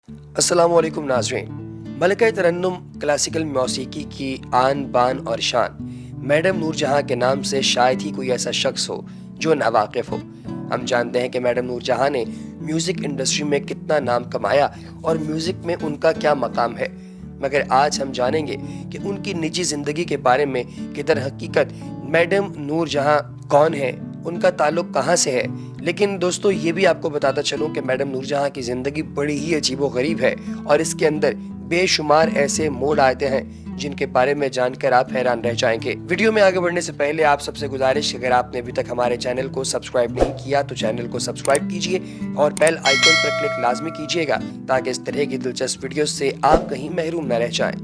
अस्सलाम वालेकुम नाज़रीन। मलका तरन्नुम क्लासिकल मौसीकी की आन बान और शान मैडम नूरजहां के नाम से शायद ही कोई ऐसा शख्स हो जो नावाकिफ़ हो। हम जानते हैं कि मैडम नूरजहां ने म्यूज़िक इंडस्ट्री में कितना नाम कमाया और म्यूज़िक में उनका क्या मकाम है, मगर आज हम जानेंगे कि उनकी निजी ज़िंदगी के बारे में कि दर हकीकत मैडम नूरजहां कौन है, उनका ताल्लुक़ कहाँ से है। लेकिन दोस्तों ये भी आपको बताता चलूँ कि मैडम नूरजहां की ज़िंदगी बड़ी ही अजीबोगरीब है और इसके अंदर बेशुमार ऐसे मोड़ आते हैं जिनके बारे में जानकर आप हैरान रह जाएंगे। वीडियो में आगे बढ़ने से पहले आप सबसे गुजारिश, अगर आपने अभी तक हमारे चैनल को सब्सक्राइब नहीं किया तो चैनल को सब्सक्राइब कीजिए और बेल आइकन पर क्लिक लाजमी कीजिएगा ताकि इस तरह की दिलचस्प वीडियो से आप कहीं महरूम न रह जाएं।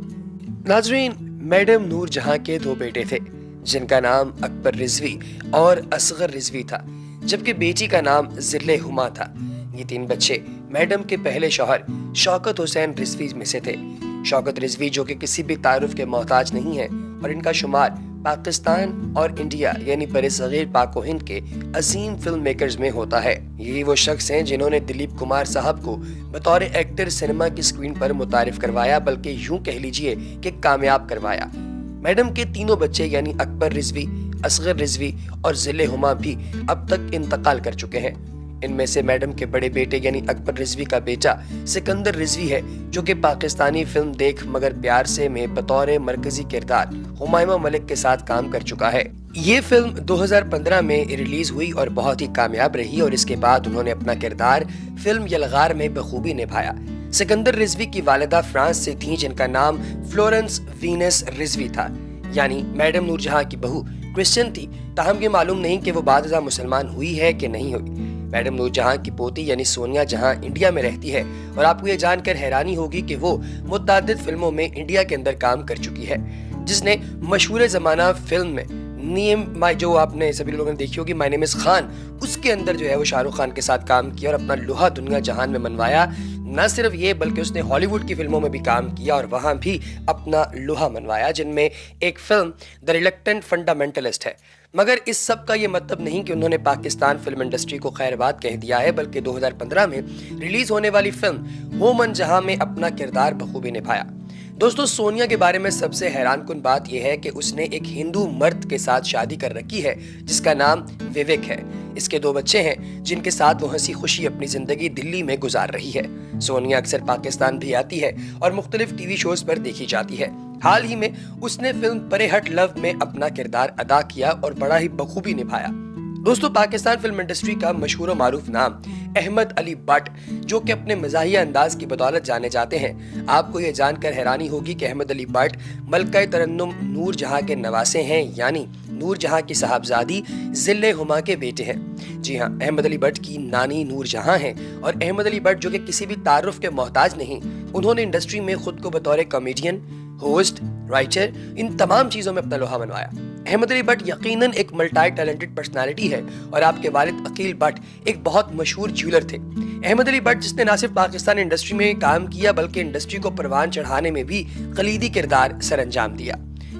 नाजरीन, मैडम नूरजहां के दो बेटे थे जिनका नाम अकबर रिजवी और असगर रिजवी था, जबकि बेटी का नाम ज़िले हुमा था। ये तीन बच्चे मैडम के पहले शौहर शौकत हुसैन रिजवी में से थे। शौकत रिजवी जो कि किसी भी तारुफ के मोहताज नहीं है और इनका शुमार पाकिस्तान और इंडिया यानी बरसगीर पाक व हिंद के अजीम फिल्म मेकर्स में होता है। यही वो शख्स हैं जिन्होंने दिलीप कुमार साहब को बतौर एक्टर सिनेमा की स्क्रीन पर मुतारिफ करवाया, बल्कि यूं कह लीजिए कि कामयाब करवाया। मैडम के तीनों बच्चे यानी अकबर रिजवी, असगर रिजवी और ज़िले हुमा भी अब तक इंतकाल कर चुके हैं। इनमें से मैडम के बड़े बेटे यानी अकबर रिजवी का बेटा सिकंदर रिजवी है, जो कि पाकिस्तानी फिल्म देख मगर प्यार से में बतौर मरकजी किरदार हुमायूं मलिक के साथ काम कर चुका है। ये फिल्म 2015 में रिलीज हुई और बहुत ही कामयाब रही और इसके बाद उन्होंने अपना किरदार फिल्म यलगार में बखूबी निभाया। सिकंदर रिजवी की वालिदा फ्रांस से थीं जिनका नाम फ्लोरेंस वीनस रिजवी था, यानी मैडम नूरजहां की बहू क्रिश्चियन थी, ताहम ये मालूम नहीं कि वो बादशाह मुसलमान हुई है कि नहीं हुई। मैडम नूरजहां की पोती यानी सोनिया जहां इंडिया में रहती है और आपको ये जानकर हैरानी होगी कि वो मुतअद्दिद फिल्मों में इंडिया के अंदर काम कर चुकी है, जिसने मशहूर ज़माना फिल्म में जो आपने सभी लोगों ने देखी होगी, माय नेम इज़ खान, उसके अंदर जो है वो शाहरुख खान के साथ काम किया और अपना लोहा दुनिया जहान में मनवाया। न सिर्फ ये बल्कि उसने हॉलीवुड की फिल्मों में भी काम किया और वहाँ भी अपना लोहा मनवाया, जिनमें एक फिल्म द रिलक्टेंट फंडामेंटलिस्ट है। मगर इस सब का ये मतलब नहीं कि उन्होंने पाकिस्तान फिल्म इंडस्ट्री को खैरबाद कह दिया है, बल्कि 2015 में रिलीज होने वाली फिल्म हो मन जहां में अपना किरदार बखूबी निभाया। दोस्तों, सोनिया के बारे में सबसे हैरानकुन बात यह है कि उसने एक हिंदू मर्द के साथ शादी कर रखी है जिसका नाम विवेक है। इसके दो बच्चे हैं जिनके साथ वो हंसी खुशी अपनी जिंदगी दिल्ली में गुजार रही है। सोनिया अक्सर पाकिस्तान भी आती है और मुख्तलिफ टीवी शोज पर देखी जाती है। हाल ही में उसने फिल्म परे हट लव में अपना किरदार अदा किया और बड़ा ही बखूबी निभाया। दोस्तों, पाकिस्तान फिल्म इंडस्ट्री का मशहूर और मारूफ नाम अहमद अली बट, जो कि अपने मज़ाहिया अंदाज की बदौलत जाने जाते हैं। आपको ये जानकर हैरानी होगी कि अहमद अली बट मलका तरन्नुम नूरजहां के नवासे हैं, यानी नूरजहां की साहबजादी ज़िले हुमा के बेटे हैं। जी हाँ, अहमद अली बट की नानी नूरजहां हैं और अहमद अली बट जो कि किसी भी तारुफ के मोहताज नहीं, उन्होंने इंडस्ट्री में खुद को बतौर कॉमेडियन, होस्ट, राइटर, इन तमाम चीज़ों में अपना लोहा मनवाया। अहमद अली बट यकीनन एक मल्टी टैलेंटेड पर्सनालिटी है और आपके वालिद अकील बट एक बहुत मशहूर ज्वेलर थे। अहमद अली बट जिसने न सिर्फ पाकिस्तान इंडस्ट्री में काम किया बल्कि इंडस्ट्री को परवान चढ़ाने में भी कलीदी किरदार सरअंजाम दिया।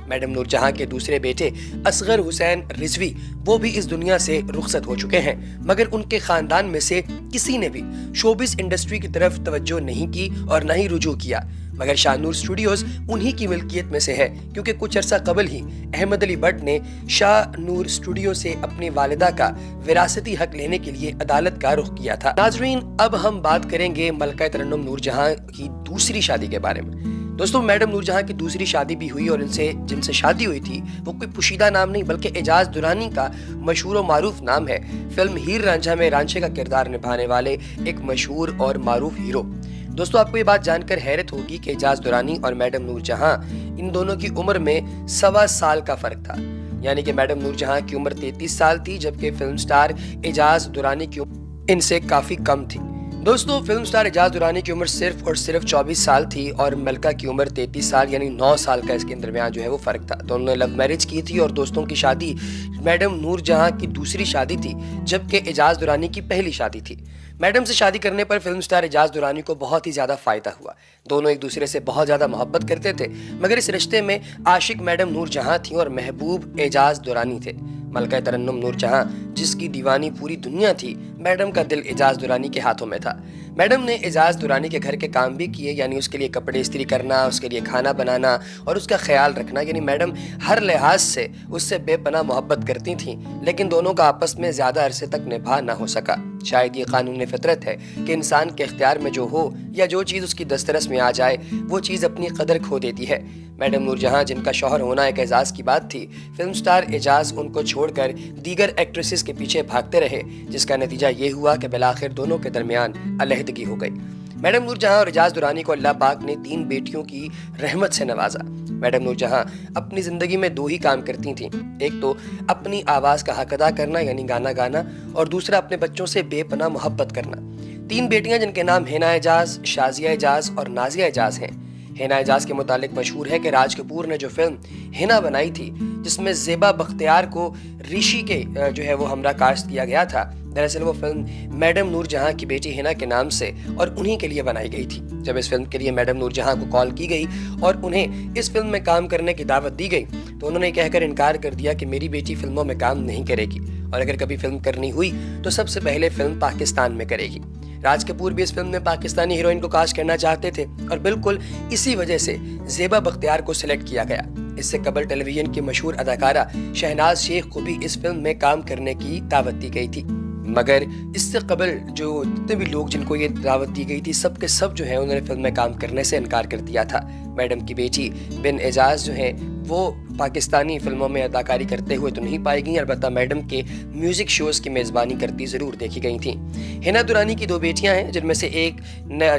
मैडम नूरजहां के दूसरे बेटे असगर हुसैन रिजवी वो भी इस दुनिया से रुखसत हो चुके हैं, मगर उनके खानदान में से किसी ने भी शोबिस इंडस्ट्री की तरफ तवज्जो नहीं की और न ही रुजू किया। मगर शाहनूर स्टूडियोज उन्हीं की मिल्कियत में से है, क्योंकि कुछ अरसा कबल ही अहमद अली बट ने शाहनूर स्टूडियो से अपनी वालिदा का विरासती हक लेने के लिए अदालत का रुख किया था। नाजरीन, अब हम बात करेंगे मलका तरन्नुम नूरजहां की दूसरी शादी के बारे में। दोस्तों, मैडम नूरजहां की दूसरी शादी भी हुई और इनसे जिनसे शादी हुई थी वो कोई पुशीदा नाम नहीं बल्कि एजाज दुरानी का मशहूर और मारूफ नाम है। फिल्म हीर रांझा में रांझे का किरदार निभाने वाले एक मशहूर और मारूफ हीरो। दोस्तों, आपको ये बात जानकर हैरत होगी कि एजाज दुरानी और मैडम नूरजहां इन दोनों की उम्र में 1.25 साल का फर्क था, यानी कि मैडम नूरजहां की उम्र 33 साल थी जबकि फिल्म स्टार एजाज दुरानी की उम्र इनसे काफी कम थी। दोस्तों, फिल्म स्टार एजाज दुरानी की उम्र सिर्फ और सिर्फ 24 साल थी और मलका की उम्र 33 साल यानी 9 साल का इसके दरमियान जो है वो फ़र्क था। दोनों ने लव मैरिज की थी और दोस्तों की शादी मैडम नूरजहां की दूसरी शादी थी, जबकि एजाज दुरानी की पहली शादी थी। मैडम से शादी करने पर फिल्म स्टार एजाज दुरानी को बहुत ही ज़्यादा फ़ायदा हुआ। दोनों एक दूसरे से बहुत ज़्यादा मोहब्बत करते थे, मगर इस रिश्ते में आशिक मैडम नूरजहां थी और महबूब एजाज दुरानी थे। मलका तरन्नुम नूरजहां जिसकी दीवानी पूरी दुनिया थी, मैडम का दिल एजाज दुरानी के हाथों में था। मैडम ने एजाज दुरानी के घर के काम भी किए, यानी उसके लिए कपड़े इस्त्री करना, उसके लिए खाना बनाना और उसका ख्याल रखना। यानी मैडम हर लिहाज से उससे बेपनाह मोहब्बत करती थीं, लेकिन दोनों का आपस में ज़्यादा अरसे तक निभा ना हो सका। शायद ये कानून फितरत है कि इंसान के इख्तियार में जो हो या जो चीज़ उसकी दस्तरस में आ जाए वो चीज़ अपनी कदर खो देती है। मैडम नूरजहां, जिनका शौहर होना एक एजाज़ की बात थी, फिल्म स्टार एजाज उनको छोड़कर दीगर एक्ट्रेसेस के पीछे भागते रहे, जिसका नतीजा ये हुआ कि बिलाखिर दोनों के दरमियान अलहदगी हो गई। मैडम नूरजहां और एजाज दुरानी को अल्लाह पाक ने 3 बेटियों की रहमत से नवाजा। मैडम नूरजहां अपनी ज़िंदगी में 2 ही काम करती थीं, एक तो अपनी आवाज़ का हक अदा करना यानी गाना गाना, और दूसरा अपने बच्चों से बेपनाह मोहब्बत करना। 3 बेटियां जिनके नाम हिना एजाज, शाजिया एजाज और नाजिया एजाज हैं। हिना एजाज के मुतालिक मशहूर है कि राज कपूर ने जो फिल्म हिना बनाई थी, जिसमें ज़ेबा बख्तियार को ऋषि के जो है वो हमरा कास्ट किया गया था, दरअसल वो फिल्म मैडम नूरजहां की बेटी हिना के नाम से और उन्हीं के लिए बनाई गई थी। जब इस फिल्म के लिए मैडम नूरजहां को कॉल की गई और उन्हें इस फिल्म में काम करने की दावत दी गई, तो उन्होंने कहकर इनकार कर दिया कि मेरी बेटी फिल्मों में काम नहीं करेगी, और अगर कभी फिल्म करनी हुई तो सबसे पहले फिल्म पाकिस्तान में करेगी। राज कपूर भी इस फिल्म में पाकिस्तानी हीरोइन को कास्ट करना चाहते थे और बिल्कुल इसी वजह से ज़ेबा बख्तियार को सिलेक्ट किया गया। इससे कबल टेलीविजन की मशहूर अदाकारा शहनाज शेख को भी इस फिल्म में काम करने की दावत दी गई थी, मगर इससे कबल जो जितने भी लोग जिनको ये दावत दी गई थी, सब के सब जो है उन्होंने फिल्म में काम करने से इनकार कर दिया था। मैडम की बेटी बिन एजाज जो है वो पाकिस्तानी फिल्मों में अदाकारी करते हुए तो नहीं पाई गई, अलबत्ता मैडम के म्यूज़िक शोज़ की मेज़बानी करती ज़रूर देखी गई थी। हिना दुरानी की 2 बेटियां हैं, जिनमें से एक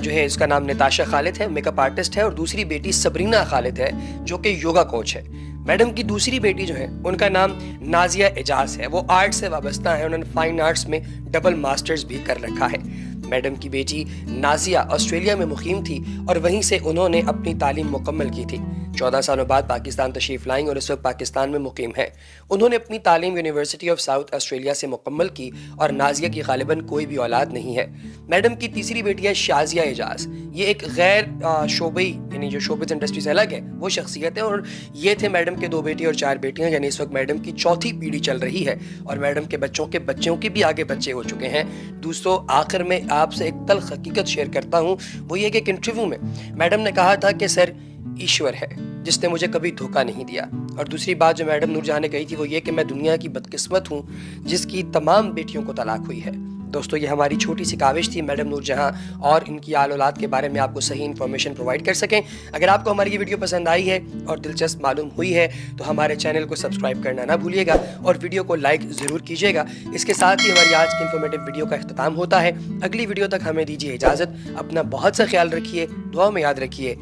जो है इसका नाम नताशा खालिद है, मेकअप आर्टिस्ट है, और दूसरी बेटी सबरीना खालिद है जो कि योगा कोच है। मैडम की दूसरी बेटी जो है उनका नाम नाजिया एजाज है, वो आर्ट से वाबस्ता है, उन्होंने फाइन आर्ट्स में डबल मास्टर्स भी कर रखा है। मैडम की बेटी नाजिया ऑस्ट्रेलिया में मुकीम थी और वहीं से उन्होंने अपनी तालीम मुकम्मल की थी। 14 सालों बाद पाकिस्तान तशरीफ़ लाईं और इस वक्त पाकिस्तान में मुकीम है। उन्होंने अपनी तालीम यूनिवर्सिटी ऑफ साउथ ऑस्ट्रेलिया से मुकम्मल की और नाजिया की गालिबन कोई भी औलाद नहीं है। मैडम की तीसरी बेटी है शाजिया एजाज। ये एक गैर शोबई यानी जो शोबिज़ इंडस्ट्री से अलग है वो शख्सियत है, और ये थे मैडम के 2 बेटे और 4 बेटियां, यानी इस वक्त मैडम की चौथी पीढ़ी चल रही है और मैडम के बच्चों के भी आगे बच्चे हो चुके हैं। दोस्तों, आखिर में आपसे एक तल्ख हकीकत शेयर करता हूँ, वो ये कि एक इंटरव्यू में मैडम ने कहा था कि सर ईश्वर है जिसने मुझे कभी धोखा नहीं दिया, और दूसरी बात जो मैडम नूरजहां ने कही थी वो ये कि मैं दुनिया की बदकिस्मत हूँ जिसकी तमाम बेटियों को तलाक हुई है। दोस्तों, ये हमारी छोटी सी काविश थी मैडम नूरजहां और इनकी आल औलाद के बारे में आपको सही इन्फॉर्मेशन प्रोवाइड कर सकें। अगर आपको हमारी ये वीडियो पसंद आई है और दिलचस्प मालूम हुई है तो हमारे चैनल को सब्सक्राइब करना ना भूलिएगा और वीडियो को लाइक ज़रूर कीजिएगा। इसके साथ ही हमारी आज की इन्फॉर्मेटिव वीडियो का इख्तिताम होता है। अगली वीडियो तक हमें दीजिए इजाज़त। अपना बहुत सा ख्याल रखिए, दुआ में याद रखिए।